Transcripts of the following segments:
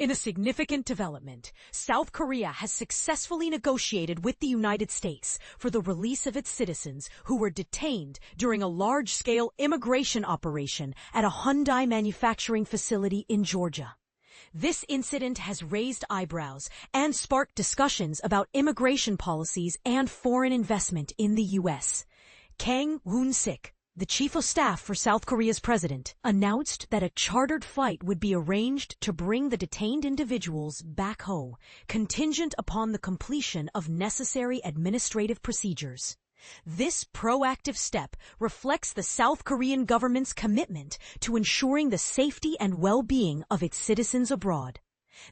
In a significant development, South Korea has successfully negotiated with the United States for the release of its citizens who were detained during a large-scale immigration operation at a Hyundai manufacturing facility in Georgia. This incident has raised eyebrows and sparked discussions about immigration policies and foreign investment in the U.S. Kang Woon-sik, the chief of staff for South Korea's president, announced that a chartered flight would be arranged to bring the detained individuals back home, contingent upon the completion of necessary administrative procedures. This proactive step reflects the South Korean government's commitment to ensuring the safety and well-being of its citizens abroad.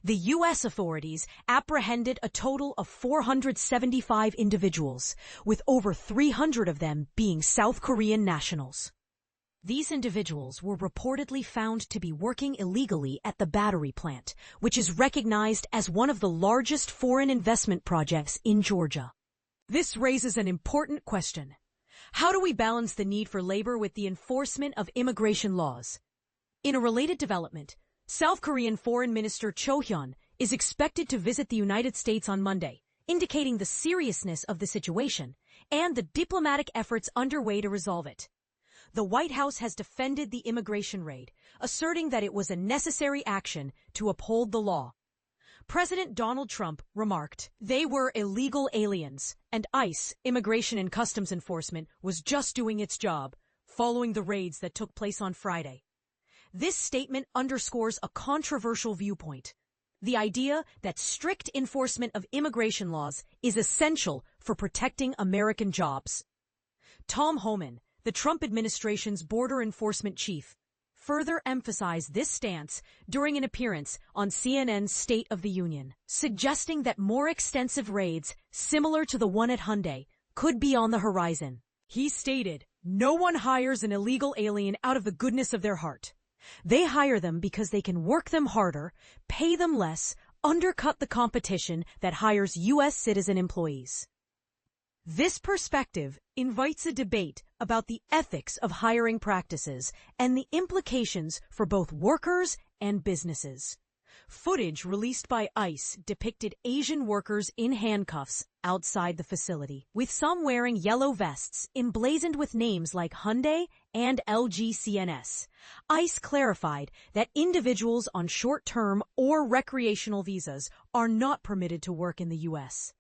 The U.S. authorities apprehended a total of 475 individuals, with over 300 of them being South Korean nationals. These individuals were reportedly found to be working illegally at the battery plant, which is recognized as one of the largest foreign investment projects in Georgia. This raises an important question. How do we balance the need for labor with the enforcement of immigration laws? In a related development, South Korean Foreign Minister Cho Hyun is expected to visit the United States on Monday, indicating the seriousness of the situation and the diplomatic efforts underway to resolve it. The White House has defended the immigration raid, asserting that it was a necessary action to uphold the law. President Donald Trump remarked, "They were illegal aliens, and ICE, Immigration and Customs Enforcement, was just doing its job, following the raids that took place on Friday." This statement underscores a controversial viewpoint: the idea that strict enforcement of immigration laws is essential for protecting American jobs. Tom Homan, the Trump administration's border enforcement chief, further emphasized this stance during an appearance on CNN's State of the Union, suggesting that more extensive raids, similar to the one at Hyundai, could be on the horizon. He stated, "No one hires an illegal alien out of the goodness of their heart. They hire them because they can work them harder, pay them less, undercut the competition that hires U.S. citizen employees." This perspective invites a debate about the ethics of hiring practices and the implications for both workers and businesses. Footage released by ICE depicted Asian workers in handcuffs outside the facility, with some wearing yellow vests emblazoned with names like Hyundai and LG-CNS. ICE clarified that individuals on short-term or recreational visas are not permitted to work in the U.S.,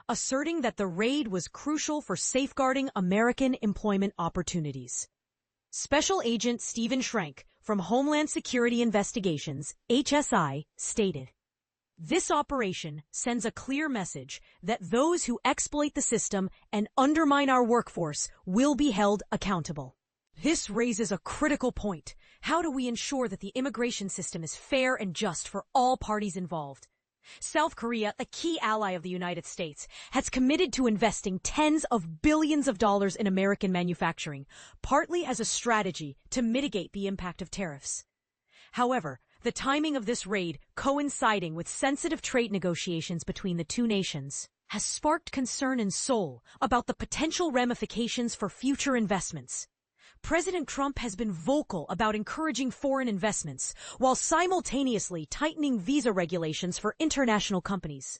asserting that the raid was crucial for safeguarding American employment opportunities. Special Agent Stephen Schrank from Homeland Security Investigations, HSI, stated, "This operation sends a clear message that those who exploit the system and undermine our workforce will be held accountable." This raises a critical point. How do we ensure that the immigration system is fair and just for all parties involved? South Korea, a key ally of the United States, has committed to investing tens of billions of dollars in American manufacturing, partly as a strategy to mitigate the impact of tariffs. However, the timing of this raid, coinciding with sensitive trade negotiations between the two nations, has sparked concern in Seoul about the potential ramifications for future investments. President Trump has been vocal about encouraging foreign investments while simultaneously tightening visa regulations for international companies.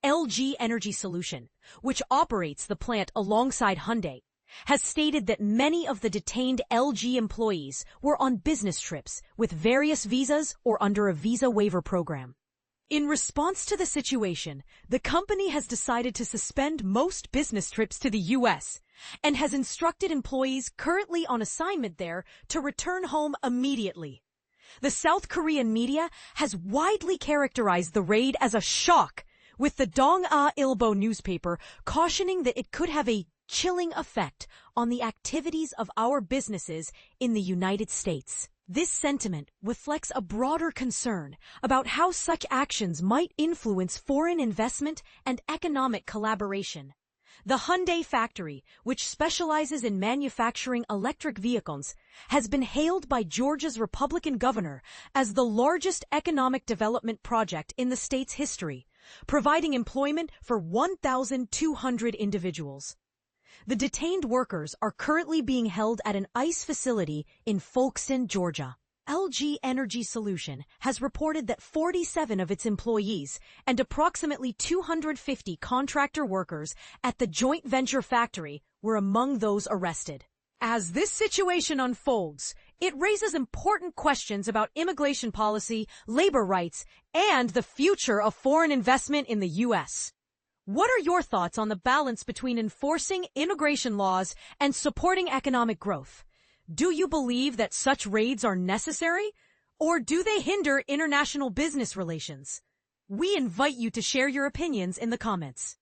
LG Energy Solution, which operates the plant alongside Hyundai, has stated that many of the detained LG employees were on business trips with various visas or under a visa waiver program. In response to the situation, the company has decided to suspend most business trips to the U.S. and has instructed employees currently on assignment there to return home immediately. The South Korean media has widely characterized the raid as a shock, with the Dong-a Ilbo newspaper cautioning that it could have a chilling effect on the activities of our businesses in the United States. This sentiment reflects a broader concern about how such actions might influence foreign investment and economic collaboration. The Hyundai factory, which specializes in manufacturing electric vehicles, has been hailed by Georgia's Republican governor as the largest economic development project in the state's history, providing employment for 1,200 individuals. The detained workers are currently being held at an ICE facility in Folkston, Georgia. LG Energy Solution has reported that 47 of its employees and approximately 250 contractor workers at the joint venture factory were among those arrested. As this situation unfolds, it raises important questions about immigration policy, labor rights, and the future of foreign investment in the U.S. What are your thoughts on the balance between enforcing immigration laws and supporting economic growth? Do you believe that such raids are necessary, or do they hinder international business relations? We invite you to share your opinions in the comments.